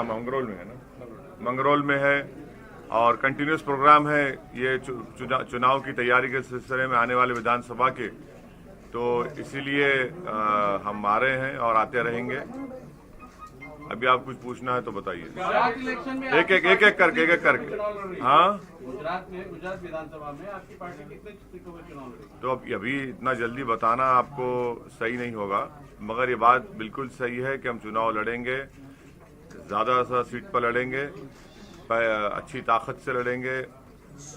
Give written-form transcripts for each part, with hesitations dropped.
कहाँ मंगरौल में है ना, मंगरौल में है और कंटिन्यूस प्रोग्राम है ये चुनाव की तैयारी के सिलसिले में आने वाले विधानसभा के, तो इसीलिए हम आ रहे हैं और आते रहेंगे। अभी आप कुछ पूछना है तो बताइए। एक एक करके हाँ, गुजरात विधानसभा में आपकी पार्टी कितने सीटों पर चुनाव लड़ेगी? तो अब अभी इतना जल्दी बताना आपको सही नहीं होगा, मगर ये बात बिल्कुल सही है कि हम चुनाव लड़ेंगे, ज्यादा सा सीट पर लड़ेंगे, अच्छी ताकत से लड़ेंगे।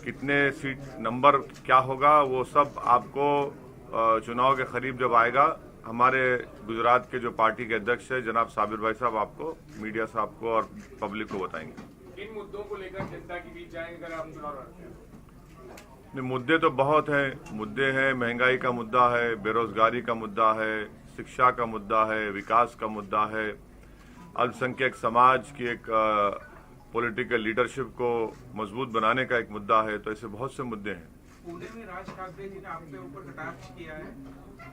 कितने सीट नंबर क्या होगा वो सब आपको चुनाव के करीब जब आएगा, हमारे गुजरात के जो पार्टी के अध्यक्ष है जनाब साबिर भाई साहब आपको, मीडिया साहब को और पब्लिक को बताएंगे। इन मुद्दों को लेकर जनता के बीच जाएंगे अगर हम चुनाव लड़ते हैं? नहीं, मुद्दे तो बहुत हैं, मुद्दे हैं, महंगाई का मुद्दा है, बेरोजगारी का मुद्दा है, शिक्षा का मुद्दा है, विकास का मुद्दा है, अल्पसंख्यक समाज की एक पॉलिटिकल लीडरशिप को मजबूत बनाने का एक मुद्दा है। तो ऐसे बहुत से मुद्दे हैं। पुणे में राज ठाकरे जी ने आपके ऊपर कटाक्ष किया है,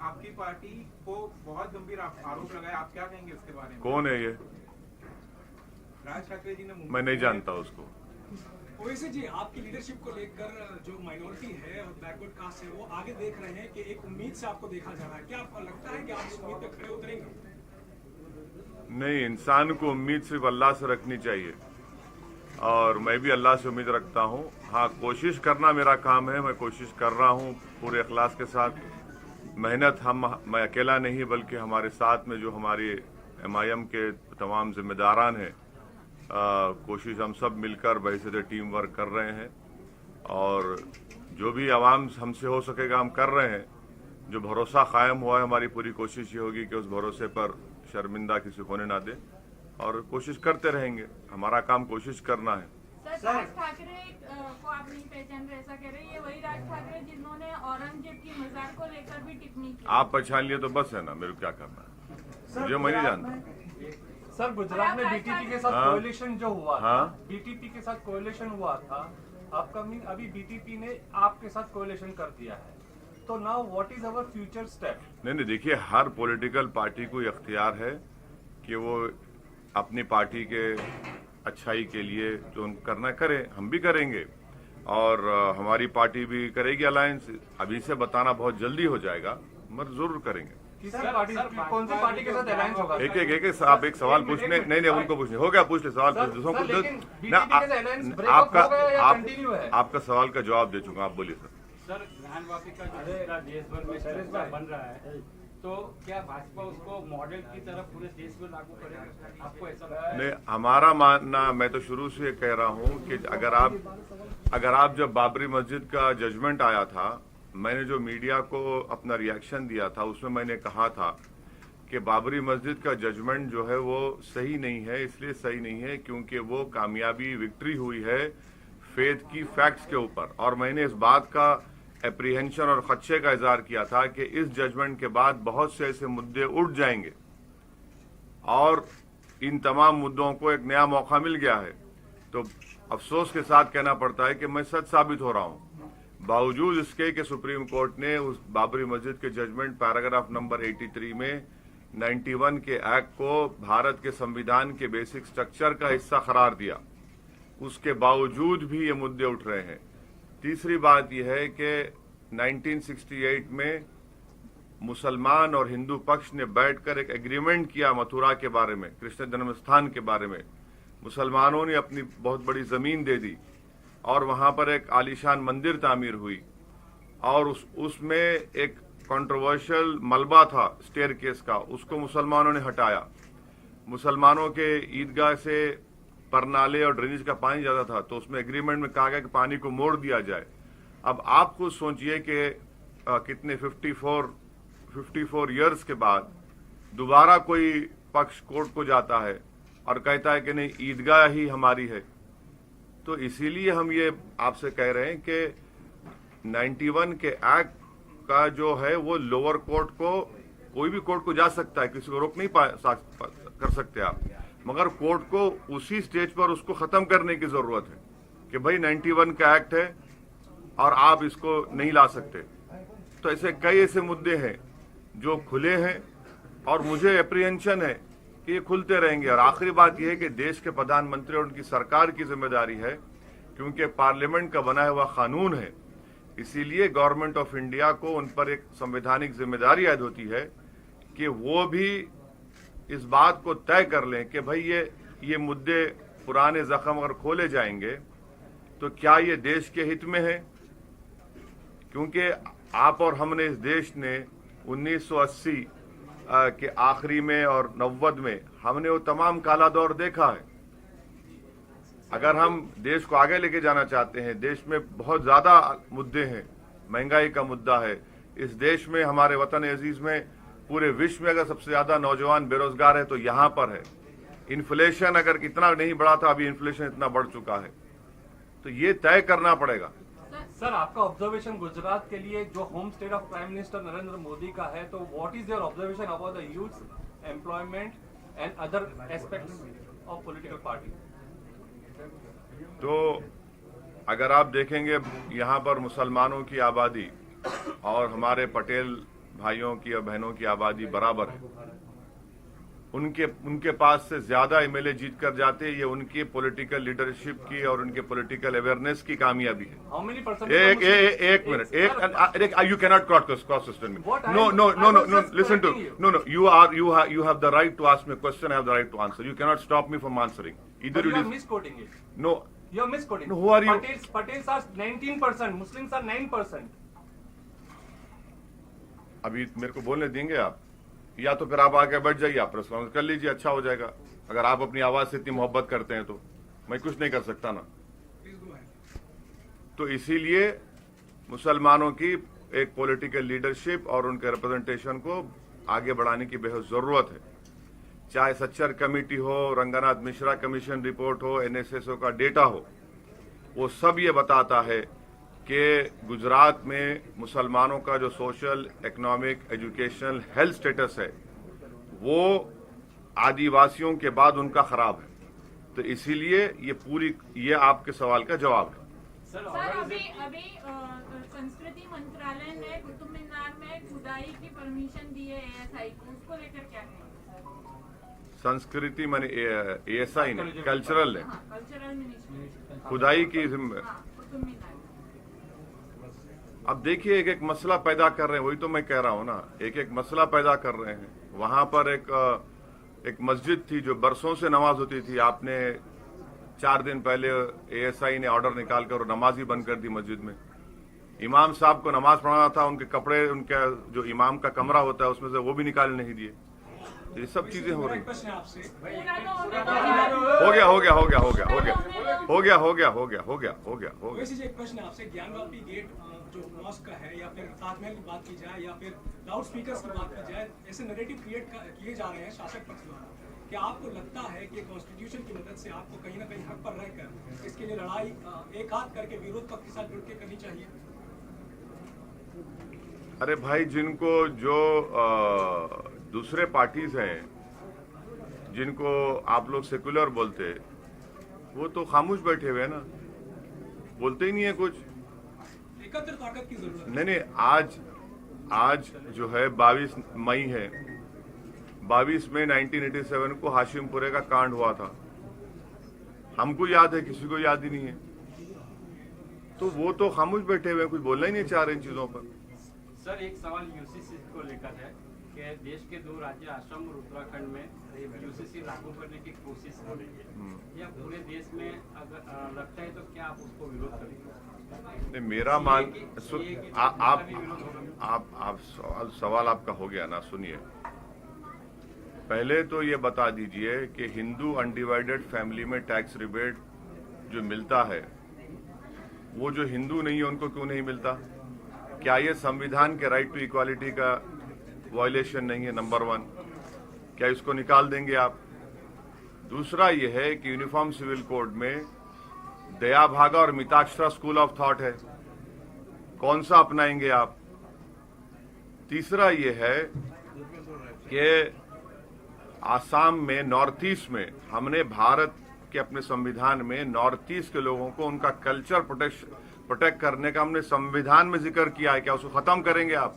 आपकी पार्टी को बहुत गंभीर आरोप लगाया, आप क्या कहेंगे इसके बारे में? कौन है ये? राज ठाकरे जी ने मैं नहीं जानता उसको। ओवैसी जी, आपकी लीडरशिप को लेकर जो माइनॉरिटी है और बैकवर्ड कास्ट है वो आगे देख रहे हैं कि एक उम्मीद से आपको देखा जा रहा है, क्या आपको लगता है कि आप इस उम्मीद पे खड़े उतरेंगे? नहीं, इंसान को उम्मीद सिर्फ अल्लाह से रखनी चाहिए और मैं भी अल्लाह से उम्मीद रखता हूँ। हाँ, कोशिश करना मेरा काम है, मैं कोशिश कर रहा हूँ पूरे इखलास के साथ। मेहनत मैं अकेला नहीं बल्कि हमारे साथ में जो हमारे MIM के तमाम जिम्मेदारान हैं, कोशिश हम सब मिलकर बहसीत टीम वर्क कर रहे हैं और जो भी आवाम हमसे हो सकेगा हम कर रहे हैं। जो भरोसा कायम हुआ है, हमारी पूरी कोशिश ये होगी कि उस भरोसे पर शर्मिंदा किसी होने ना दे और कोशिश करते रहेंगे। हमारा काम कोशिश करना है। सर, राज ठाकरे को आप नहीं पहचान रहे, ऐसा कह रहे हैं, ये वही राज ठाकरे जिन्होंने औरंगजेब की मजार को लेकर भी टिप्पणी की। आप पहचान लिए तो बस है ना, मेरे को क्या करना है, मुझे मैं नहीं जानता। सर, गुजरात में बीटीपी के साथ कोएलिशन जो हुआ था, बीटीपी के साथ कोएलिशन हुआ था, अपकमिंग अभी बीटीपी ने आपके साथ कोएलिशन कर दिया है, तो now what is our future step? नहीं, देखिए, हर पॉलिटिकल पार्टी को इख्तियार है कि वो अपनी पार्टी के अच्छाई के लिए जो करना करे, हम भी करेंगे और हमारी पार्टी भी करेगी अलायंस। अभी से बताना बहुत जल्दी हो जाएगा, मगर जरूर करेंगे। कौन सी पार्टी के साथ अलायंस होगा? एक आप एक सवाल पूछने, नहीं उनको पूछने हो गया, पूछ ले सवाल, दूसरों को आपका सवाल का जवाब दे चुका, आप बोलिए सर। सर, ज्ञान वापिका जो देश भर में चर्चा बन रहा है, तो क्या भाजपा उसको मॉडल की तरफ पूरे देश में लागू करेगा? आपको ऐसा लगता है? नहीं, हमारा मानना, मैं तो शुरू से कह रहा हूं कि अगर आप जब बाबरी मस्जिद का जजमेंट आया था, मैंने जो मीडिया को अपना रिएक्शन दिया था उसमें मैंने कहा था कि बाबरी मस्जिद का जजमेंट जो है वो सही नहीं है। इसलिए सही नहीं है क्योंकि वो कामयाबी, विक्ट्री हुई है फेथ की फैक्ट्स के ऊपर, और मैंने इस बात का एप्रीहेंशन और खदशे का इजहार किया था कि इस जजमेंट के बाद बहुत से ऐसे मुद्दे उठ जाएंगे और इन तमाम मुद्दों को एक नया मौका मिल गया है। तो अफसोस के साथ कहना पड़ता है कि मैं सच साबित हो रहा हूं, बावजूद इसके कि सुप्रीम कोर्ट ने उस बाबरी मस्जिद के जजमेंट पैराग्राफ नंबर 83 में 91 के एक्ट को भारत के संविधान के बेसिक स्ट्रक्चर का हिस्सा करार दिया, उसके बावजूद भी ये मुद्दे उठ रहे हैं। तीसरी बात यह है कि 1968 में मुसलमान और हिंदू पक्ष ने बैठकर एक एग्रीमेंट किया मथुरा के बारे में, कृष्ण जन्म स्थान के बारे में। मुसलमानों ने अपनी बहुत बड़ी जमीन दे दी और वहां पर एक आलीशान मंदिर तामीर हुई और उसमें एक कंट्रोवर्शियल मलबा था स्टेयरकेस का, उसको मुसलमानों ने हटाया। मुसलमानों के ईदगाह से परनाले और ड्रेनेज का पानी जाता था, तो उसमें एग्रीमेंट में कहा गया कि पानी को मोड़ दिया जाए। अब आप खुद सोचिए कि कितने 54 इयर्स के बाद दोबारा कोई पक्ष कोर्ट को जाता है और कहता है कि नहीं, ईदगाह ही हमारी है। तो इसीलिए हम ये आपसे कह रहे हैं कि 91 के एक्ट का जो है वो लोअर कोर्ट को, कोई भी कोर्ट को जा सकता है, किसी को रोक नहीं कर सकते आप, मगर कोर्ट को उसी स्टेज पर उसको खत्म करने की जरूरत है कि भाई 91 का एक्ट है और आप इसको नहीं ला सकते। तो ऐसे कई ऐसे मुद्दे हैं जो खुले हैं और मुझे एप्रीहेंशन है कि ये खुलते रहेंगे। और आखिरी बात यह है कि देश के प्रधानमंत्री और उनकी सरकार की जिम्मेदारी है, क्योंकि पार्लियामेंट का बना हुआ कानून है, इसीलिए गवर्नमेंट ऑफ इंडिया को उन पर एक संवैधानिक जिम्मेदारी आयद होती है कि वो भी इस बात को तय कर लें कि भाई ये मुद्दे, पुराने जख्म अगर खोले जाएंगे तो क्या ये देश के हित में है। क्योंकि आप और हमने, इस देश ने 1980 के आखिरी में और 90 में हमने वो तमाम काला दौर देखा है। अगर हम देश को आगे लेके जाना चाहते हैं, देश में बहुत ज्यादा मुद्दे हैं, महंगाई का मुद्दा है इस देश में, हमारे वतन अजीज में, पूरे विश्व में अगर सबसे ज्यादा नौजवान बेरोजगार है तो यहां पर है। इन्फ्लेशन अगर इतना नहीं बढ़ा था, अभी इन्फ्लेशन इतना बढ़ चुका है, तो ये तय करना पड़ेगा। सर, आपका ऑब्जर्वेशन गुजरात के लिए जो home state of prime minister Narendra Modi का है, तो what is your observation about the youth employment and other aspects of political party? तो अगर आप देखेंगे यहाँ पर मुसलमानों की आबादी और हमारे पटेल भाइयों की और बहनों की आबादी बराबर है। उनके पास से ज्यादा एमएलए जीत कर जाते हैं, ये उनकी पॉलिटिकल लीडरशिप की और उनके पॉलिटिकल अवेयरनेस की कामयाबी है। How many percent? एक minute, you cannot cross question me. No, listen to, no, you have the right to ask me a question, I have the right to answer. You cannot stop me from answering. Either You are misquoting it. No, You are misquoting. No, who are you? Patels are 19%, Muslims are 9%. अभी मेरे को बोलने देंगे आप, या तो फिर आप आके बैठ जाइए, आप प्रेस कॉन्फ्रेंस कर लीजिए, अच्छा हो जाएगा। अगर आप अपनी आवाज से इतनी मोहब्बत करते हैं तो मैं कुछ नहीं कर सकता ना। तो इसीलिए मुसलमानों की एक पॉलिटिकल लीडरशिप और उनके रिप्रेजेंटेशन को आगे बढ़ाने की बेहद जरूरत है। चाहे सच्चर कमेटी हो, रंगनाथ मिश्रा कमीशन रिपोर्ट हो, एनएसएसओ का डेटा हो, वो सब ये बताता है कि गुजरात में मुसलमानों का जो social, economic, educational, health status है वो आदिवासियों के बाद उनका खराब है। तो इसीलिए ये आपके सवाल का जवाब है। सर, अभी संस्कृति मंत्रालय ने कुतुब मीनार में खुदाई की परमिशन दी है एएसआई को, उसको लेकर क्या कहेंगे? संस्कृति माने एएसआई ने, कल्चरल ने, कल्चरल मिनिस्ट्री खुदाई की कुतुब मीनार। अब देखिए, एक एक मसला पैदा कर रहे हैं, वही तो मैं कह रहा हूं ना, एक एक मसला पैदा कर रहे हैं। वहां पर एक मस्जिद थी जो बरसों से नमाज होती थी, आपने 4 दिन पहले एएसआई ने ऑर्डर निकालकर नमाज ही बंद कर दी मस्जिद में। इमाम साहब को नमाज पढ़ाना था, उनके कपड़े, उनका जो इमाम का कमरा होता है उसमें से वो भी निकाल नहीं दिए। ये सब चीजें हो रही। हो गया। वैसे एक प्रश्न आपसे, ज्ञानवापी गेट जो मॉस्क का है, या फिर ताजमहल की बात की जाए, या फिर लाउड स्पीकर्स की बात की जाए, ऐसे नैरेटिव क्रिएट किए जा रहे हैं शासक पक्ष द्वारा। क्या आपको लगता है कि कॉन्स्टिट्यूशन की मदद से आपको कहीं ना कहीं हक पर रहकर इसके लिए लड़ाई एक हाथ करके विरोध पक्ष के साथ जुड़ के करनी चाहिए? अरे भाई, जिनको जो दूसरे पार्टीज हैं, जिनको आप लोग सेकुलर बोलते, वो तो खामोश बैठे हुए हैं ना, बोलते ही नहीं है कुछ। एकत्र ताकत की जरूरत नहीं, आज जो है 22 मई है, 22 मई 1987 को हाशिमपुरे का कांड हुआ था। हमको याद है, किसी को याद ही नहीं है। तो वो तो खामोश बैठे हुए हैं, कुछ बोलना ही नहीं चाह रहे इन चीजों पर। सर, एक सवाल यूसीसी को लेकर है कि देश के 2 राज्य असम और उत्तराखंड में यूसीसी लागू करने की कोशिश हो रही है, या पूरे देश में अगर लगता है तो क्या आप उसको विरोध करेंगे? मेरा मान, आप सवाल आपका हो गया ना, सुनिए। पहले तो ये बता दीजिए कि हिंदू अनडिवाइडेड फैमिली में टैक्स रिबेट जो मिलता है, वो जो हिंदू नहीं है उनको क्यों नहीं मिलता? क्या ये संविधान के राइट टू इक्वालिटी का वायलेशन नहीं है? नंबर 1, क्या इसको निकाल देंगे आप? दूसरा ये है कि यूनिफॉर्म सिविल कोड में दया भागा और मिताक्षरा स्कूल ऑफ थॉट है, कौन सा अपनाएंगे आप? तीसरा ये है कि आसाम में, नॉर्थ ईस्ट में, हमने भारत के अपने संविधान में नॉर्थ ईस्ट के लोगों को उनका कल्चर प्रोटेक्ट करने का हमने संविधान में जिक्र किया है। क्या उसको खत्म करेंगे आप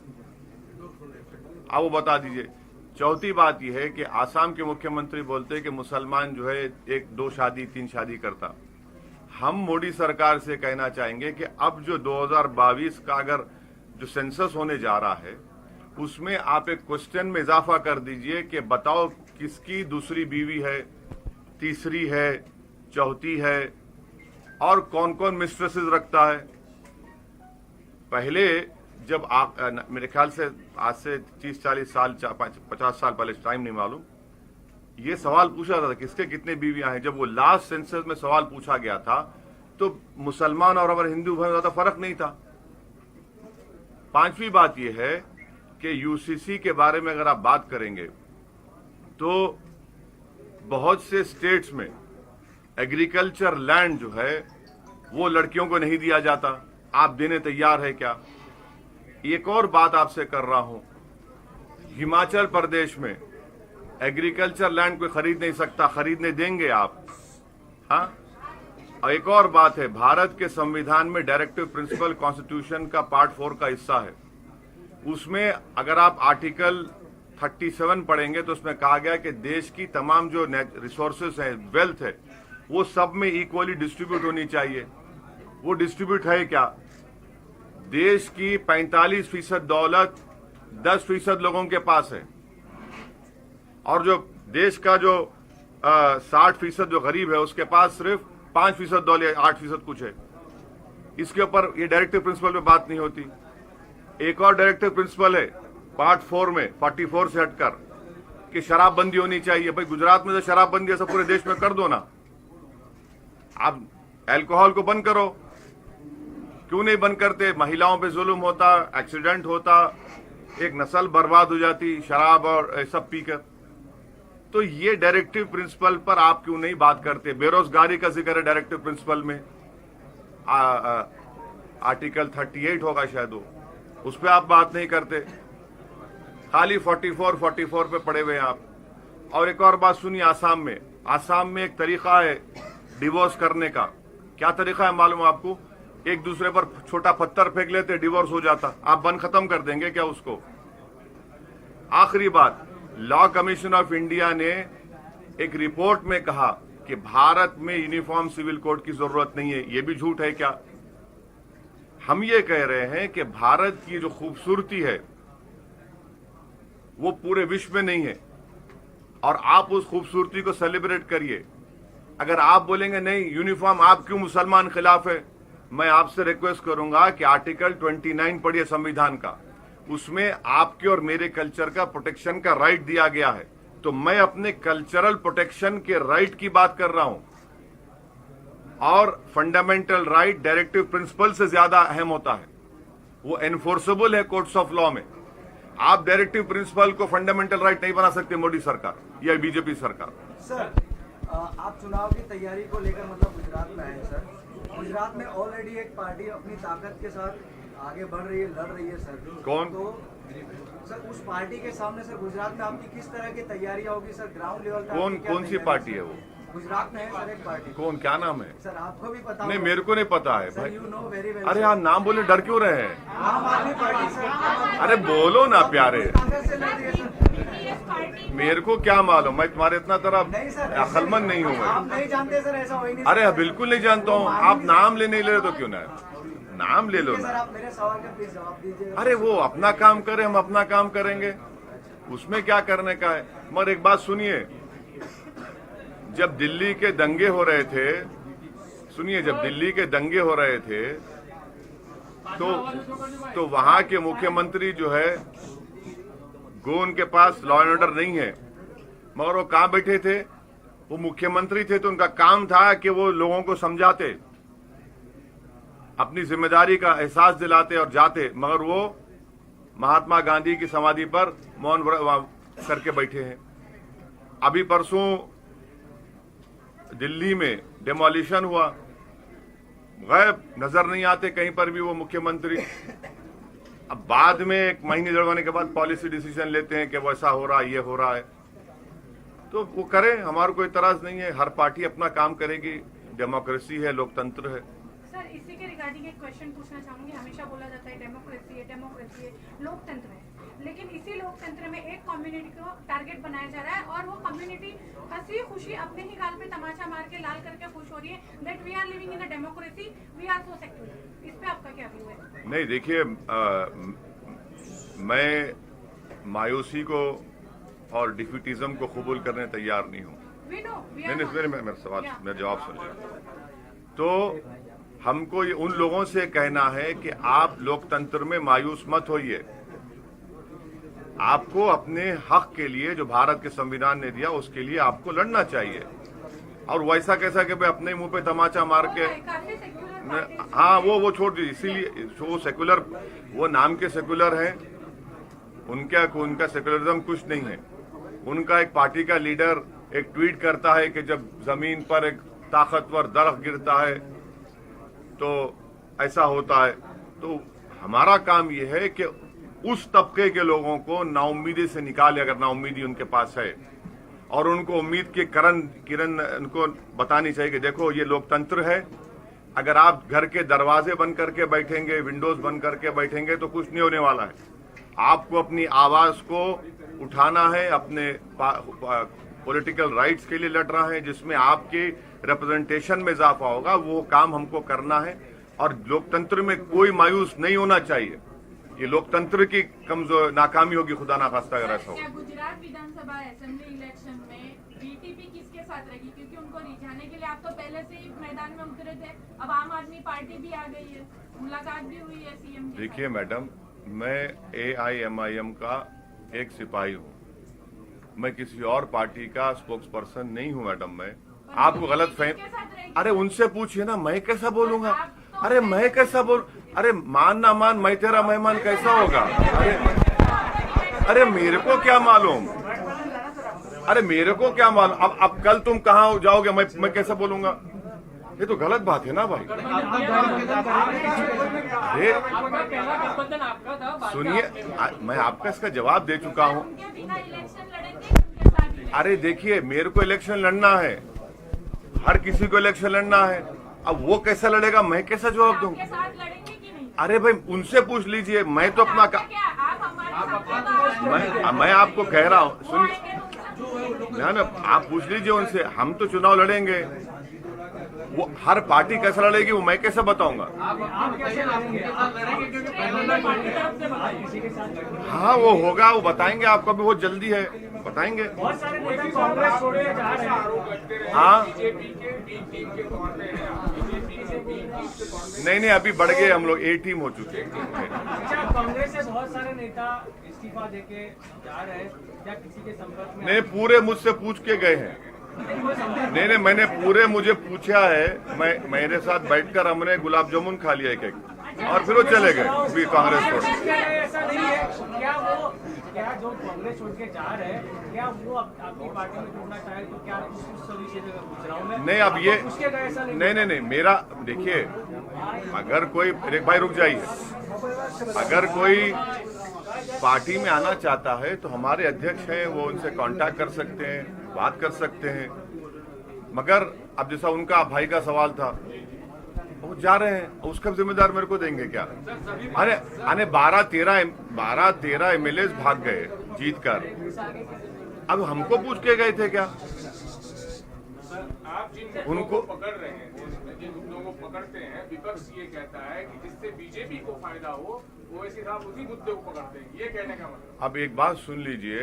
वो बता दीजिए। चौथी बात यह है कि आसाम के मुख्यमंत्री बोलते हैं कि मुसलमान जो है 1, 2 शादी 3 शादी करता। हम मोदी सरकार से कहना चाहेंगे कि अब जो 2022 का अगर जो सेंसस होने जा रहा है उसमें आप एक क्वेश्चन में इजाफा कर दीजिए कि बताओ किसकी दूसरी बीवी है, तीसरी है, चौथी है और कौन कौन मिस्ट्रेसेस रखता है। पहले जब आप मेरे ख्याल से आज से 30-40 साल 50 साल पहले, टाइम नहीं मालूम, ये सवाल पूछा था किसके कितने बीवियां हैं। जब वो लास्ट सेंसस में सवाल पूछा गया था तो मुसलमान और हमारे हिंदू भाई में ज्यादा फर्क नहीं था। पांचवी बात यह है कि यूसीसी के बारे में अगर आप बात करेंगे तो बहुत से स्टेट्स में एग्रीकल्चर लैंड जो है वो लड़कियों को नहीं दिया जाता। आप देने तैयार है क्या? एक और बात आपसे कर रहा हूं, हिमाचल प्रदेश में एग्रीकल्चर लैंड कोई खरीद नहीं सकता, खरीदने देंगे आप? हाँ। और एक और बात है, भारत के संविधान में डायरेक्टिव प्रिंसिपल कॉन्स्टिट्यूशन का पार्ट 4 का हिस्सा है। उसमें अगर आप आर्टिकल 37 पढ़ेंगे तो उसमें कहा गया कि देश की तमाम जो रिसोर्सेस हैं, वेल्थ है, वो सब में इक्वली डिस्ट्रीब्यूट होनी चाहिए। वो डिस्ट्रीब्यूट है क्या? देश की 45% दौलत 10% लोगों के पास है और जो देश का जो 60% जो गरीब है उसके पास सिर्फ 5% दौलत, 8% कुछ है। इसके ऊपर ये डायरेक्टिव प्रिंसिपल में बात नहीं होती। एक और डायरेक्टिव प्रिंसिपल है पार्ट 4 में 44 से हटकर कि शराबबंदी होनी चाहिए। भाई गुजरात में तो शराबबंदी है, सब पूरे देश में कर दो ना। आप अल्कोहल को बंद करो, क्यों नहीं बंद करते? महिलाओं पे जुल्म होता, एक्सीडेंट होता, एक नस्ल बर्बाद हो जाती शराब और सब पीकर। तो ये डायरेक्टिव प्रिंसिपल पर आप क्यों नहीं बात करते? बेरोजगारी का जिक्र है डायरेक्टिव प्रिंसिपल में, आर्टिकल 38 होगा शायद वो, उस पर आप बात नहीं करते, खाली 44 पे पड़े हुए हैं आप। और एक और बात सुनिए, आसाम में एक तरीका है डिवोर्स करने का। क्या तरीका है मालूम आपको? एक दूसरे पर छोटा पत्थर फेंक लेते, डिवोर्स हो जाता। आप बंद खत्म कर देंगे क्या उसको? आखिरी बात, लॉ कमीशन ऑफ इंडिया ने एक रिपोर्ट में कहा कि भारत में यूनिफॉर्म सिविल कोड की जरूरत नहीं है। ये भी झूठ है क्या? हम ये कह रहे हैं कि भारत की जो खूबसूरती है वो पूरे विश्व में नहीं है और आप उस खूबसूरती को सेलिब्रेट करिए। अगर आप बोलेंगे नहीं यूनिफॉर्म, आप क्यों मुसलमान खिलाफ है, मैं आपसे रिक्वेस्ट करूंगा कि आर्टिकल 29 पढ़िए संविधान का, उसमें आपके और मेरे कल्चर का प्रोटेक्शन का राइट दिया गया है। तो मैं अपने कल्चरल प्रोटेक्शन के राइट की बात कर रहा हूं और फंडामेंटल राइट डायरेक्टिव प्रिंसिपल से ज्यादा अहम होता है, वो एनफोर्सेबल है कोर्ट्स ऑफ लॉ में। आप डायरेक्टिव प्रिंसिपल को फंडामेंटल राइट नहीं बना सकते मोदी सरकार या बीजेपी सरकार। सर, आप चुनाव की तैयारी को लेकर मतलब गुजरात में आए सर। गुजरात में ऑलरेडी एक पार्टी अपनी ताकत के साथ आगे बढ़ रही है, लड़ रही है सर। कौन? तो सर उस पार्टी के सामने सर गुजरात में आपकी किस तरह की तैयारियां होगी सर? ग्राउंड लेवल पे कौन सी पार्टी है वो? गुजरात में है सर एक पार्टी। कौन, क्या नाम है सर? आपको भी पता नहीं, मेरे को नहीं पता है भाई। You know very well. अरे आप नाम बोले डर क्यों रहे हैं? आम आदमी पार्टी सर। अरे बोलो ना प्यारे, कांग्रेस से लड़ रही है सर। मेरे को क्या मालूम, मैं तुम्हारे इतना तरह नहीं सर, अक्लमंद नहीं हूँ आप मैं। नहीं जानते सर, ऐसा हो ही नहीं। अरे बिल्कुल नहीं जानता हूँ। आप नाम ले नहीं ले रहे तो क्यों ना, नाम ले लो सर ना। आप मेरे सवाल का प्लीज जवाब दीजिए। अरे वो अपना काम करे, हम अपना काम करेंगे, उसमें क्या करने का है। मगर एक बात सुनिए, जब दिल्ली के दंगे हो रहे थे, सुनिए, जब दिल्ली के दंगे हो रहे थे तो वहां के मुख्यमंत्री जो है वो उनके पास लॉ एंड ऑर्डर नहीं है, मगर वो कहां बैठे थे? वो मुख्यमंत्री थे तो उनका काम था कि वो लोगों को समझाते, अपनी जिम्मेदारी का एहसास दिलाते और जाते। मगर वो महात्मा गांधी की समाधि पर मौन करके बैठे हैं। अभी परसों दिल्ली में डेमोलिशन हुआ, गायब, नजर नहीं आते कहीं पर भी वो मुख्यमंत्री। अब बाद में एक महीने दौड़ाने के बाद पॉलिसी डिसीजन लेते हैं कि वैसा हो रहा है, ये हो रहा है, तो वो करें, हमारा कोई इतराज नहीं है। हर पार्टी अपना काम करेगी, डेमोक्रेसी है, लोकतंत्र है। सर इसी के रिगार्डिंग एक क्वेश्चन पूछना चाहूंगी। हमेशा बोला जाता है डेमोक्रेसी है, लोकतंत्र है। लेकिन इसी लोकतंत्र में एक कम्युनिटी को टारगेट बनाया जा रहा है और वो कम्युनिटी हंसी खुशी अपने ही गाल पे तमाचा मार के लाल करके खुश हो रही है that we are living in a democracy, we are so secular. इस पे आपका क्या व्यू है? नहीं देखिए, मैं मायूसी को और डिफीटिज्म को कबूल करने तैयार नहीं हूँ। नहीं, मेरा सवाल, मेरा जवाब सुनिए। तो हमको ये उन लोगों से कहना है कि आप लोकतंत्र में मायूस मत होइए। आपको अपने हक के लिए जो भारत के संविधान ने दिया उसके लिए आपको लड़ना चाहिए, और वैसा कैसा कि भाई अपने मुंह पे तमाचा मार के, हाँ वो छोड़ दीजिए। इसीलिए वो सेक्युलर, वो नाम के सेक्युलर हैं, उनका सेक्युलरिज्म कुछ नहीं है। उनका एक पार्टी का लीडर एक ट्वीट करता है कि जब जमीन पर एक ताकतवर दरख्त गिरता है तो ऐसा होता है। तो हमारा काम यह है कि उस तबके के लोगों को नाउम्मीदी से निकाले, अगर नाउम्मीदी उनके पास है, और उनको उम्मीद की किरण उनको बतानी चाहिए कि देखो ये लोकतंत्र है। अगर आप घर के दरवाजे बंद करके बैठेंगे, विंडोज बंद करके बैठेंगे तो कुछ नहीं होने वाला है। आपको अपनी आवाज को उठाना है, अपने पॉलिटिकल राइट्स के लिए लड़ना है, जिसमें आपके रिप्रेजेंटेशन में इजाफा होगा। वो काम हमको करना है, और लोकतंत्र में कोई मायूस नहीं होना चाहिए। ये लोकतंत्र की कमजोर नाकामी होगी, खुदा ना खास्ता अगर ऐसा हो। गुजरात विधानसभा असेंबली इलेक्शन में बीटीपी किसके साथ रहेगी? क्योंकि उनको रिझाने के लिए आप तो पहले से ही मैदान में उतरे थे, अब आम आदमी पार्टी भी आ गई है, मुलाकात भी हुई है सीएम के। देखिए मैडम, मैं AIMIM का एक सिपाही हूँ, मैं किसी और पार्टी का स्पोक्स पर्सन नहीं हूँ मैडम। मैं आपको गलत फहम, अरे उनसे पूछिए ना, मैं कैसा बोलूंगा? अरे मैं कैसा बोल, अरे मान ना मान, मैं तेरा मेहमान कैसा होगा? अरे मेरे को क्या मालूम, अरे मेरे को क्या मालूम। अब कल तुम कहाँ जाओगे, मैं कैसा बोलूंगा? ये तो गलत बात है ना भाई। सुनिए, मैं आपका इसका जवाब दे चुका हूँ। अरे देखिए, मेरे को इलेक्शन लड़ना है, हर किसी को इलेक्शन लड़ना है। अब वो कैसा लड़ेगा, मैं कैसा जवाब दूं? अरे भाई उनसे पूछ लीजिए, मैं तो अपना मैं आपको कह रहा हूँ, सुनिए ना, आप पूछ लीजिए उनसे। हम तो चुनाव लड़ेंगे, वो हर पार्टी कैसा लड़ेगी वो मैं कैसे बताऊंगा? हाँ वो होगा, वो बताएंगे आपको, अभी बहुत जल्दी है, बताएंगे। हाँ नहीं, अभी बढ़ गए हम लोग, A टीम हो चुके हैं। कांग्रेस से बहुत सारे नेता इस्तीफा देके जा रहे हैं, क्या किसी के संपर्क में? नहीं, पूरे मुझसे पूछ के गए हैं। नहीं, मैंने पूरे मुझे पूछा है। मेरे साथ बैठकर हमने गुलाब जामुन खा लिया एक, और फिर वो चले गए भी कांग्रेस छोड़। ऐसा नहीं है, क्या जो कांग्रेस छोड़ के जा रहे हैं, क्या वो आपकी पार्टी में जुड़ना चाहे तो क्या उस सभी से पूछ रहा हूँ मैं? नहीं, अब ये नहीं, मेरा देखिए, अगर कोई, भाई रुक जाइए, अगर कोई पार्टी में आना चाहता है तो हमारे अध्यक्ष हैं, वो उनसे कांटेक्ट कर सकते हैं, बात कर सकते हैं। मगर अब जैसा उनका भाई का सवाल था, वो जा रहे हैं, उसका जिम्मेदार मेरे को देंगे क्या? अरे 12-13 MLAs भाग गए जीत कर, अब हमको पूछ के गए थे क्या? आप जिन उनको पकड़ रहे हैं, जिन मुद्दों को पकड़ते हैं, विपक्ष ये कहता है कि जिससे बीजेपी को फायदा हो, वो ऐसे साहब उसी मुद्दे को पकड़ते हैं, ये कहने का मतलब। अब एक बात सुन लीजिए,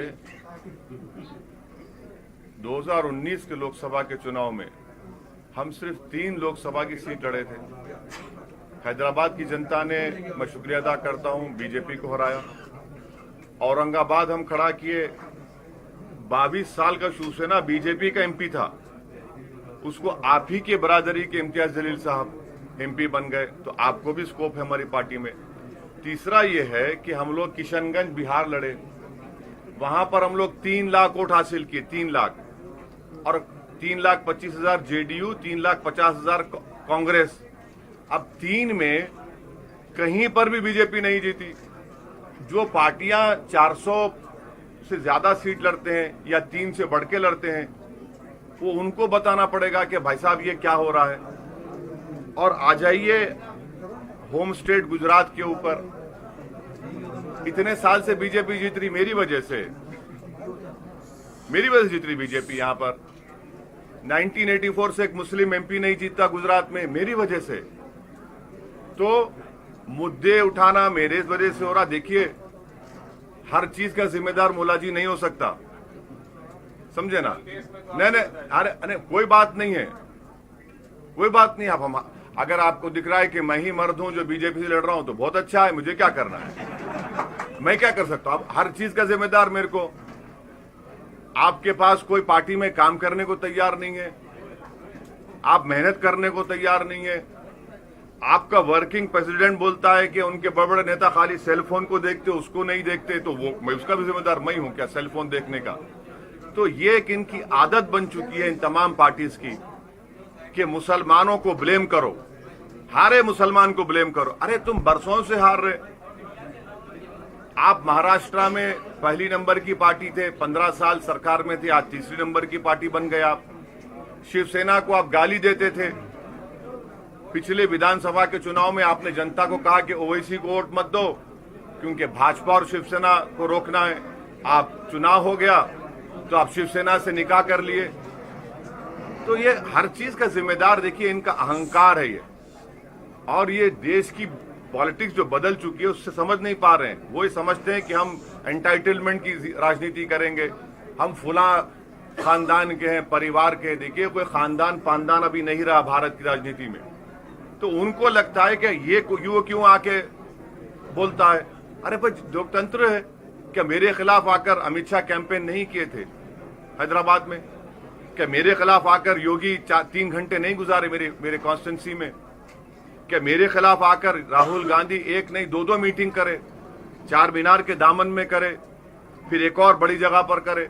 2019 के लोकसभा के चुनाव में हम सिर्फ 3 लोकसभा की सीट लड़े थे। हैदराबाद की जनता ने, मैं शुक्रिया अदा करता हूं, बीजेपी को हराया। औरंगाबाद हम खड़ा किए, 22 साल का शिवसेना बीजेपी का MP था, उसको आप ही के बरादरी के इम्तियाज जलील साहब MP बन गए। तो आपको भी स्कोप है हमारी पार्टी में। तीसरा ये है कि हम लोग किशनगंज बिहार लड़े, वहां पर हम लोग 3 लाख वोट हासिल किए, 3 लाख, और 3,25,000 JDU, 3,50,000 कांग्रेस। अब 3 में कहीं पर भी बीजेपी नहीं जीती। जो पार्टियां 400 से ज्यादा सीट लड़ते हैं या 3 से बढ़ के लड़ते हैं, वो उनको बताना पड़ेगा कि भाई साहब ये क्या हो रहा है। और आ जाइए होम स्टेट गुजरात के ऊपर, इतने साल से बीजेपी जीत रही मेरी वजह से जीत रही बीजेपी। यहाँ पर 1984 से एक मुस्लिम एमपी नहीं जीता गुजरात में, मेरी वजह से। तो मुद्दे उठाना मेरे वजह से हो रहा। देखिए, हर चीज का जिम्मेदार मुलाजी नहीं हो सकता, समझे ना? नहीं, अरे कोई बात नहीं है, कोई बात नहीं। आप हम अगर आपको दिख रहा है कि मैं ही मर्द हूं जो बीजेपी से लड़ रहा हूं तो बहुत अच्छा है, मुझे क्या करना है, मैं क्या कर सकता हूं? आप हर चीज का जिम्मेदार मेरे को। आपके पास कोई पार्टी में काम करने को तैयार नहीं है, आप मेहनत करने को तैयार नहीं है। आपका वर्किंग प्रेसिडेंट बोलता है कि उनके बड़े बड़े नेता खाली सेलफोन को देखते, उसको नहीं देखते, तो वो मैं उसका भी जिम्मेदार मैं हूं क्या, सेलफोन देखने का? तो ये एक इनकी आदत बन चुकी है इन तमाम पार्टीज की कि मुसलमानों को ब्लेम करो, हारे मुसलमान को ब्लेम करो। अरे तुम बरसों से हार रहे। आप महाराष्ट्र में पहली नंबर की पार्टी थे, 15 साल सरकार में थे, आज तीसरी नंबर की पार्टी बन गए आप। शिवसेना को आप गाली देते थे। पिछले विधानसभा के चुनाव में आपने जनता को कहा कि ओवैसी को वोट मत दो क्योंकि भाजपा और शिवसेना को रोकना है। आप चुनाव हो गया तो आप शिवसेना से निकाह कर लिए। तो ये हर चीज का जिम्मेदार देखिए इनका अहंकार है ये, और ये देश की पॉलिटिक्स जो बदल चुकी है उससे समझ नहीं पा रहे हैं। वो ये समझते हैं कि हम एंटाइटलमेंट की राजनीति करेंगे, हम फुला खानदान के हैं, परिवार के। देखिए, कोई खानदान पानदान अभी नहीं रहा भारत की राजनीति में। तो उनको लगता है कि ये क्यों आके बोलता है। अरे भाई, लोकतंत्र है। क्या मेरे खिलाफ आकर अमित शाह कैंपेन नहीं किए थे हैदराबाद में? क्या मेरे खिलाफ आकर योगी 3 घंटे नहीं गुजारे मेरे कॉन्स्टिट्यूंसी में? क्या मेरे खिलाफ आकर राहुल गांधी एक नहीं 2-2 मीटिंग करे, चार मीनार के दामन में करे, फिर एक और बड़ी जगह पर करे?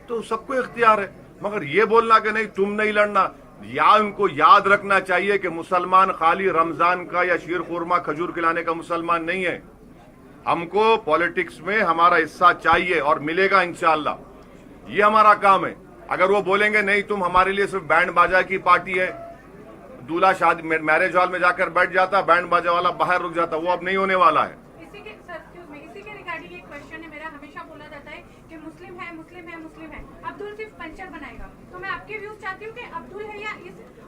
तो सबको इख्तियार है। मगर ये बोलना कि नहीं तुम नहीं लड़ना, या उनको याद रखना चाहिए कि मुसलमान खाली रमजान का या शीर खुरमा खजूर खिलाने का मुसलमान नहीं है। हमको पॉलिटिक्स में हमारा हिस्सा चाहिए और मिलेगा इंशाअल्लाह। ये हमारा काम है। अगर वो बोलेंगे नहीं तुम हमारे लिए सिर्फ बैंड बाजा की पार्टी है, दूल्हा शादी मैरिज हॉल में जाकर बैठ जाता, बैंड बाजा वाला बाहर रुक जाता, वो अब नहीं होने वाला है। इसी के रिगार्डिंग एक क्वेश्चन है मेरा। हमेशा बोला जाता है कि मुस्लिम है, मुस्लिम है, मुस्लिम है, अब्दुल सिर्फ पंचर बनाएगा। तो मैं आपके व्यूज चाहती हूँ कि अब्दुल है या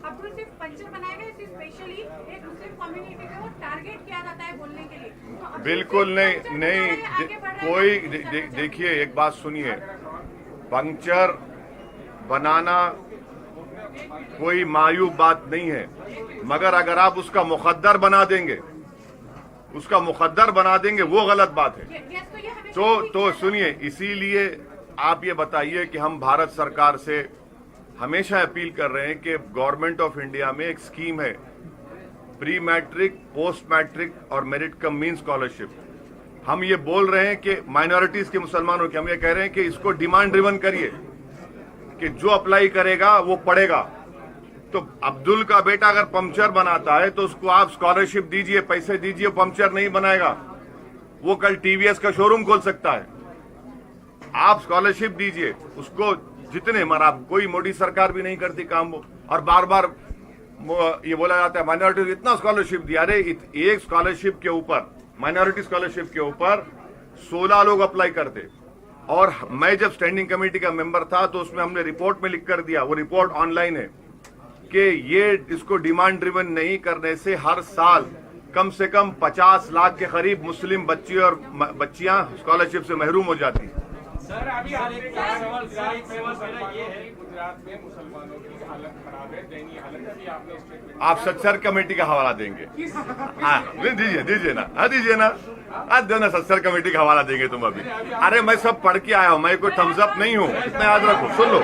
अब्दुल सिर्फ पंचर बनाएगा, इसे स्पेशली एक मुस्लिम कम्युनिटी को टारगेट किया जाता है बोलने के लिए? तो बिल्कुल नहीं, कोई देखिए, एक बात सुनिए, पंचर बनाना कोई मायूब बात नहीं है, मगर अगर आप उसका मुकद्दर बना देंगे, वो गलत बात है। तो सुनिए, इसीलिए आप ये बताइए कि हम भारत सरकार से हमेशा अपील कर रहे हैं कि गवर्नमेंट ऑफ इंडिया में एक स्कीम है, प्री मैट्रिक, पोस्ट मैट्रिक और मेरिट कम मीन स्कॉलरशिप। हम ये बोल रहे हैं कि माइनॉरिटीज के मुसलमानों की, हम ये कह रहे हैं कि इसको डिमांड ड्रिवन करिए कि जो अप्लाई करेगा वो पढ़ेगा। तो अब्दुल का बेटा अगर पंक्चर बनाता है तो उसको आप स्कॉलरशिप दीजिए, पैसे दीजिए, पंक्चर नहीं बनाएगा, वो कल टीवीएस का शोरूम खोल सकता है। आप स्कॉलरशिप दीजिए उसको, जितने मरा कोई मोदी सरकार भी नहीं करती काम वो। और बार बार ये बोला जाता है माइनॉरिटी इतना स्कॉलरशिप दिया। अरे एक स्कॉलरशिप के ऊपर, माइनॉरिटी स्कॉलरशिप के ऊपर 16 लोग अप्लाई करते। और मैं जब स्टैंडिंग कमेटी का मेंबर था तो उसमें हमने रिपोर्ट में लिख कर दिया, वो रिपोर्ट ऑनलाइन है, कि ये इसको डिमांड ड्रिवन नहीं करने से हर साल कम से कम 50 लाख के करीब मुस्लिम बच्चे और बच्चियां स्कॉलरशिप से महरूम हो जाती। सर, अभी आपने कहा गुजरात में मुसलमानों की हालत खराब है, दयनीय हालत है, आपने स्टेटमेंट। आप सच्चर कमेटी का हवाला देंगे? दीजिए ना, आज दो ना, सच्चर कमेटी का हवाला देंगे तुम अभी। अरे मैं सब पढ़ के आया हूँ, मैं कोई थम्स अप नहीं हूँ, इतना याद रखो। सुन लो,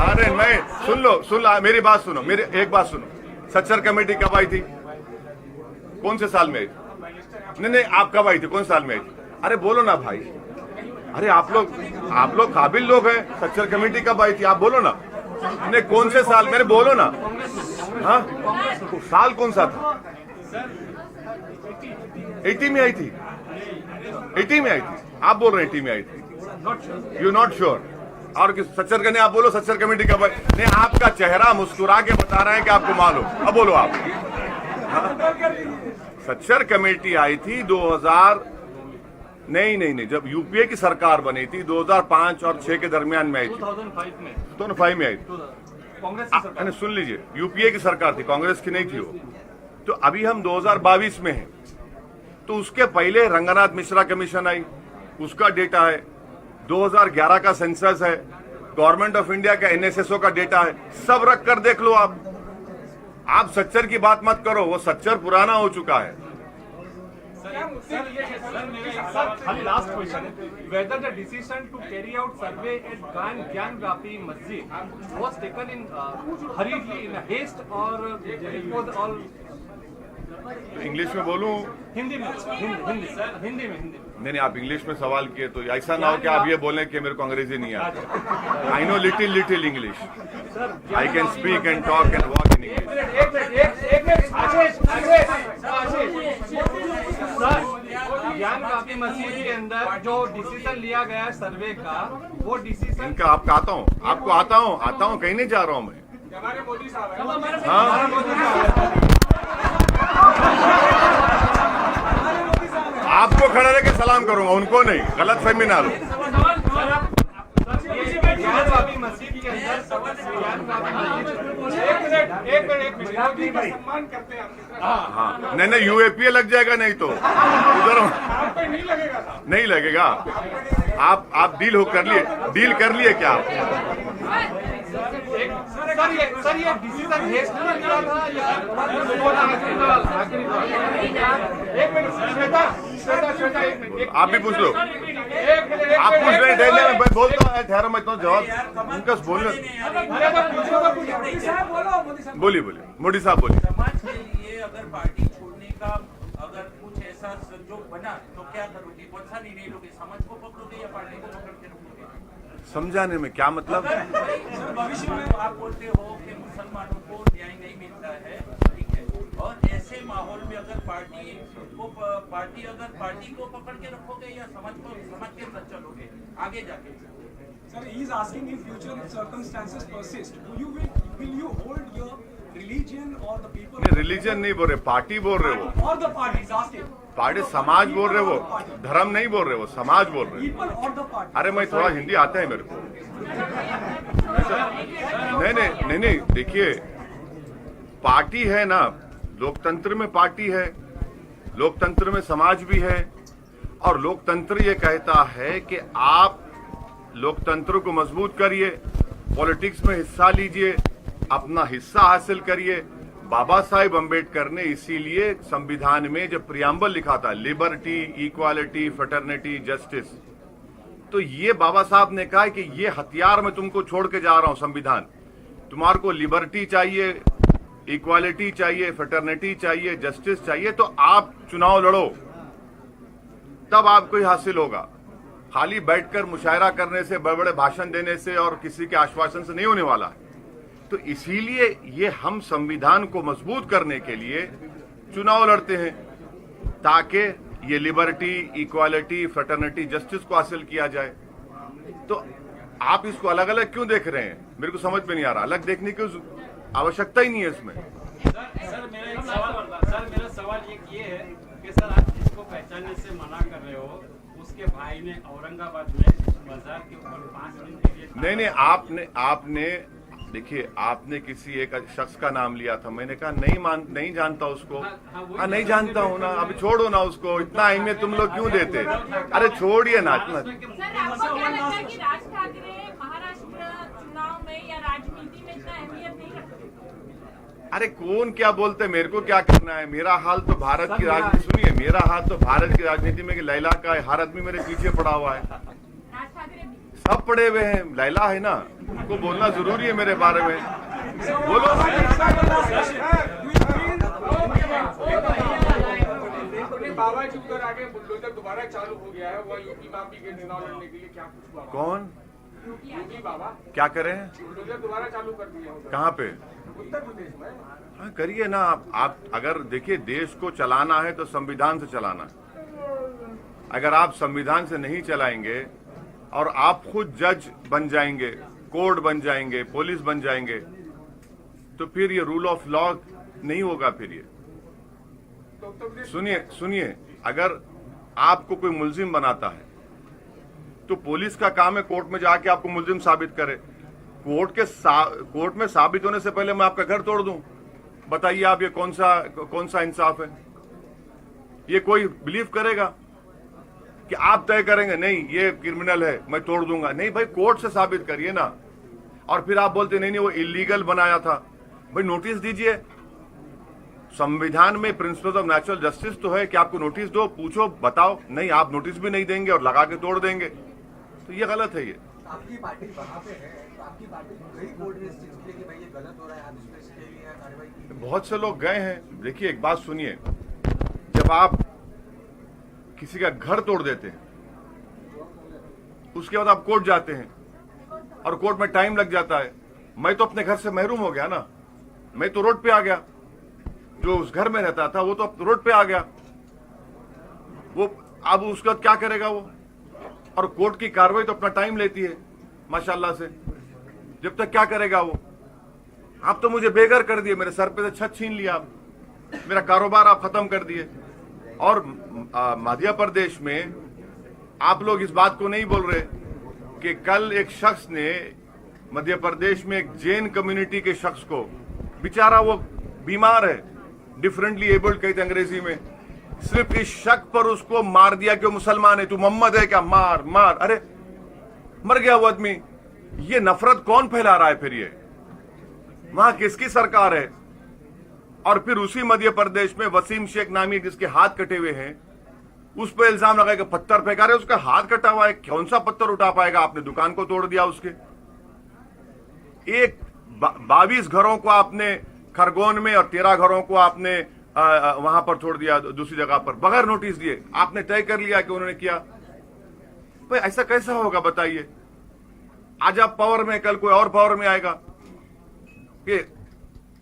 अरे मैं सुन लो, मेरी बात सुनो, मेरी एक बात सुनो। सच्चर कमेटी कब आई थी? कौन से साल में आई थी? नहीं, आप कब आई थी? कौन साल में आई थी? अरे बोलो ना भाई। अरे आप लोग काबिल लोग हैं। सच्चर कमेटी कब आई थी? आप बोलो ना। नहीं, कौन से साल? मेरे बोलो ना। हाँ, साल कौन सा था? 80 में आई थी। 80 में आई थी। आप बोल रहे हैं 80 में आई थी। You not sure? और सच्चर करने आप बोलो, सच्चर कमेटी कब आई? नहीं, आपका चेहरा मुस्कुरा के बता रहे हैं कि आपको मालूम। अब बोलो आप। सच्चर कमेटी आई थी 2000 नहीं, जब यूपीए की सरकार बनी थी 2005 और 6 के दरमियान में आई थी। 2005 में 2005 में आई थी। कांग्रेस की सरकार। सुन लीजिए, यूपीए की सरकार थी, कांग्रेस की नहीं थी वो। तो अभी हम 2022 में हैं, तो उसके पहले रंगनाथ मिश्रा कमीशन आई, उसका डेटा है। 2011 का सेंसस है, गवर्नमेंट ऑफ इंडिया का एनएसएसओ का डेटा है, सब रख कर देख लो आप सच्चर की बात मत करो, वो सच्चर पुराना हो चुका है। Last question, whether the decision to carry out survey at Gyan Gapi Masjid was taken in hurriedly in a haste or it was all English में बोलूं? हिंदी में नहीं, आप इंग्लिश में सवाल किए तो ऐसा ना हो कि आप ये बोलें कि मेरे को अंग्रेजी नहीं आता। I know little English, I can speak and talk and walk in English. ज्ञान गापी मस्जिद के अंदर जो डिसीजन लिया गया सर्वे का, वो डिसीजन इनका आपका आता हूँ, कहीं नहीं जा रहा हूँ मैं। हमारे मोदी साहब है। हाँ, आपको खड़ा रह के सलाम करूंगा, उनको नहीं, गलत फहमी ना लो। ज्ञान गापी मस्जिद के अंदर एक मिनट सम्मान करते हैं हम। हाँ, नहीं यूएपीए लग जाएगा, नहीं तो उधर नहीं लगेगा साहब। नहीं लगेगा। आप डील कर लिए क्या आप? सर ये डिसीजन हेस्ट में लिया था या एक मिनट श्वेता आप भी पूछ लो, आप पूछ रहे थे, मैं बोलता हूँ, ठहरो, मैं तो जवाब उनका बोलने। बोलिए मोदी साहब बोलिए। समाज के लिए अगर पार्टी छोड़ने का अगर कुछ ऐसा संजोग बना तो क्या करोगे? कौन सा निर्णय लोगे? समाज को पकड़ोगे या पार्टी को पकड़ के रखोगे? समझाने में क्या मतलब? भविष्य में आप बोलते हो कि मुसलमानों को न्याय नहीं मिलता है, ठीक है, और ऐसे माहौल में अगर पार्टी को पकड़ के रखोगे या समाज के साथ चलोगे आगे जाके? Sir, he is asking in future if circumstances persist, will you hold your religion or the people? नहीं, रिलीजन नहीं बोल रहे, पार्टी बोल रहे वो। Or the party is asking. Party समाज बोल रहे वो, धर्म नहीं बोल रहे वो, समाज बोल रहे। People or the party. अरे मैं थोड़ा हिंदी आता है मेरे को। नहीं, देखिए, पार्टी है ना, लोकतंत्र में पार्टी है, लोकतंत्र में समाज भी है, और लोकतंत्र ये कहता है कि आप लोकतंत्र को मजबूत करिए, पॉलिटिक्स में हिस्सा लीजिए, अपना हिस्सा हासिल करिए। बाबा साहेब अम्बेडकर ने इसीलिए संविधान में जब प्रियम्बल लिखा था, लिबर्टी, इक्वालिटी, फ्रेटर्निटी, जस्टिस, तो ये बाबा साहब ने कहा कि ये हथियार मैं तुमको छोड़ के जा रहा हूं संविधान। तुम्हारे को लिबर्टी चाहिए, इक्वालिटी चाहिए, फ्रेटर्निटी चाहिए, जस्टिस चाहिए, तो आप चुनाव लड़ो, तब आपको ही हासिल होगा। खाली बैठकर मुशायरा करने से, बड़े बड़े भाषण देने से और किसी के आश्वासन से नहीं होने वाला है। तो इसीलिए ये हम संविधान को मजबूत करने के लिए चुनाव लड़ते हैं, ताकि ये लिबर्टी, इक्वालिटी, फ्रेटर्निटी, जस्टिस को हासिल किया जाए। तो आप इसको अलग अलग क्यों देख रहे हैं? मेरे को समझ में नहीं आ रहा। अलग देखने की आवश्यकता ही नहीं है इसमें। सर मेरा सवाल ये है कि सर आप जिसको पहचानने से मना कर रहे हो, उसके भाई ने औरंगाबाद में बाजार के ऊपर 5 दिन के लिए नहीं, आपने देखिए, आपने किसी एक शख्स का नाम लिया था, मैंने कहा नहीं जानता उसको। हाँ, नहीं जानता हूँ ना, अभी छोड़ो ना उसको, इतना अहमियत तुम लोग क्यों देते? अरे छोड़िए ना। सर, आपको क्या लगता है कि राज ठाकरे महाराष्ट्र चुनाव में या राजनीति में इतना अहमियत नहीं रखते? अरे कौन क्या बोलते, मेरे को क्या करना है? मेरा हाल तो भारत की राजनीति, सुनिए, मेरा हाल तो भारत की राजनीति में लैला का है, हर आदमी मेरे पीछे पड़ा हुआ है, राज ठाकरे सब पड़े हुए हैं। लैला है ना, उनको बोलना जरूरी है मेरे बारे में। बोलो। बाबा जी उधर आगे बुलडोजर दोबारा चालू हो गया है, वह यूपी माफी के चुनाव लड़ने के लिए क्या कुछ हुआ? कौन? यूपी बाबा क्या करें? बुलडोजर दोबारा चालू कर दिया। कहाँ पे? उत्तर प्रदेश में। हाँ, करिए ना। आप अगर देखिए, देश को चलाना है तो संविधान से चलाना है। अगर आप संविधान से नहीं चलाएंगे और आप खुद जज बन जाएंगे, कोर्ट बन जाएंगे, पुलिस बन जाएंगे, तो फिर ये रूल ऑफ लॉ नहीं होगा। फिर ये तो उत्तर प्रदेश सुनिए, अगर आपको कोई मुल्जिम बनाता है तो पुलिस का काम है कोर्ट में जाके आपको मुल्जिम साबित करे। कोर्ट में साबित होने से पहले मैं आपका घर तोड़ दूं, बताइए आप ये कौन सा इंसाफ है? ये कोई बिलीव करेगा कि आप तय करेंगे नहीं ये क्रिमिनल है मैं तोड़ दूंगा? नहीं भाई, कोर्ट से साबित करिए ना। और फिर आप बोलते नहीं वो इलीगल बनाया था। भाई नोटिस दीजिए। संविधान में प्रिंसिपल ऑफ नेचुरल जस्टिस तो है कि आपको नोटिस दो, पूछो, बताओ। नहीं, आप नोटिस भी नहीं देंगे और लगा के तोड़ देंगे, तो ये गलत है। ये आपकी पार्टी वहाँ पे है, तो आपकी पार्टी गई कोर्ट में इस चीज के लिए कि भाई ये गलत हो रहा है, आप इस पे इसके लिए कार्रवाई की? बहुत से लोग गए हैं। देखिए एक बात सुनिए, जब आप किसी का घर तोड़ देते हैं उसके बाद आप कोर्ट जाते हैं और कोर्ट में टाइम लग जाता है। मैं तो अपने घर से महरूम हो गया ना, मैं तो रोड पे आ गया। जो उस घर में रहता था वो तो अब रोड पे आ गया। वो अब उसके बाद क्या करेगा वो? और कोर्ट की कार्रवाई तो अपना टाइम लेती है माशाल्लाह से। जब तक क्या करेगा वो? आप तो मुझे बेघर कर दिए, मेरे सर पे से छत छीन लिया, आप मेरा कारोबार आप खत्म कर दिए। और मध्य प्रदेश में आप लोग इस बात को नहीं बोल रहे कि कल एक शख्स ने मध्य प्रदेश में एक जैन कम्युनिटी के शख्स को, बेचारा वो बीमार है, डिफरेंटली एबल्ड कहते अंग्रेजी में, सिर्फ इस शक पर उसको मार दिया कि वो मुसलमान है, तू मोहम्मद है क्या, मार मार। अरे मर गया वो आदमी। ये नफरत कौन फैला रहा है फिर? ये वहां किसकी सरकार है? और फिर उसी मध्य प्रदेश में वसीम शेख नामी जिसके हाथ कटे हुए हैं उस पर इल्जाम लगाया कि पत्थर फेंका रहे, उसका हाथ कटा हुआ है, कौन सा पत्थर उठा पाएगा? आपने दुकान को तोड़ दिया उसके। एक 22 घरों को आपने खरगोन में और 13 घरों को आपने वहां पर छोड़ दिया दूसरी जगह पर बगैर नोटिस दिए। आपने तय कर लिया कि उन्होंने किया। भाई ऐसा कैसा होगा बताइए? आज आप पावर में, कल कोई और पावर में आएगा। कि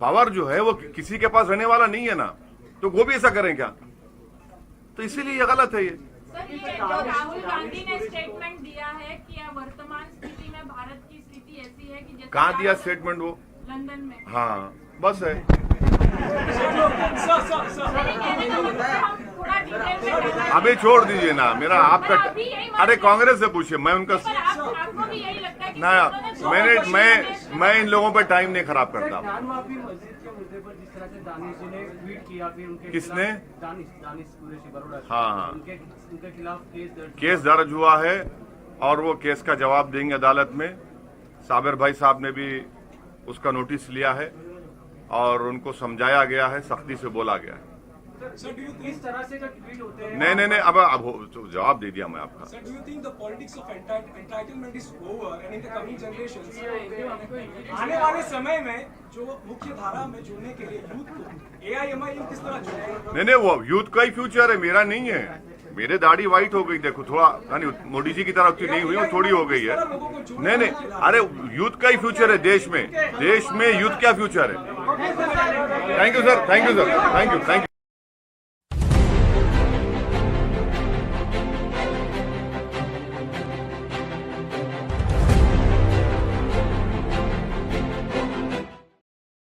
पावर जो है वो किसी के पास रहने वाला नहीं है ना, तो वो भी ऐसा करें क्या? तो इसीलिए ये गलत है। ये सर, ये जो राहुल गांधी ने स्टेटमेंट दिया है कि वर्तमान स्थिति में भारत की स्थिति ऐसी है कि जैसे कहाँ दिया स्टेटमेंट वो? लंदन में। हाँ बस है। अभी छोड़ दीजिए ना, मेरा आपका, अरे कांग्रेस से पूछिए, मैं उनका ना, मैं इन लोगों पर टाइम नहीं खराब करता। ज्ञानवापी मस्जिद के मुद्दे पर जिस तरह से दानिश जी ने ट्वीट किया, फिर उनके किसने? दानिश कुरैशी बरोड़ा से, हाँ, उनके खिलाफ केस दर्ज हुआ है और वो केस का जवाब देंगे अदालत में। साबिर भाई साहब ने भी उसका नोटिस लिया है और उनको समझाया गया है, सख्ती से बोला गया है। इस तरह से जो ट्वीट होते हैं, नहीं, अब जवाब दे दिया मैं आपका। Sir, do you think the politics of entitlement is over and in the coming generations, आने वाले समय में जो मुख्य धारा में जुड़ने के लिए यूथ को AIMIM किस तरह जोड़ेगा? नहीं, वो यूथ का ही फ्यूचर है, मेरा नहीं है। मेरे दाढ़ी व्हाइट हो गई, देखो थोड़ा, मोदी जी की तरह उतनी नहीं हुई, वो थोड़ी हो गई है। नहीं, अरे यूथ का ही फ्यूचर है देश में। यूथ क्या फ्यूचर है? Thank you sir, thank you.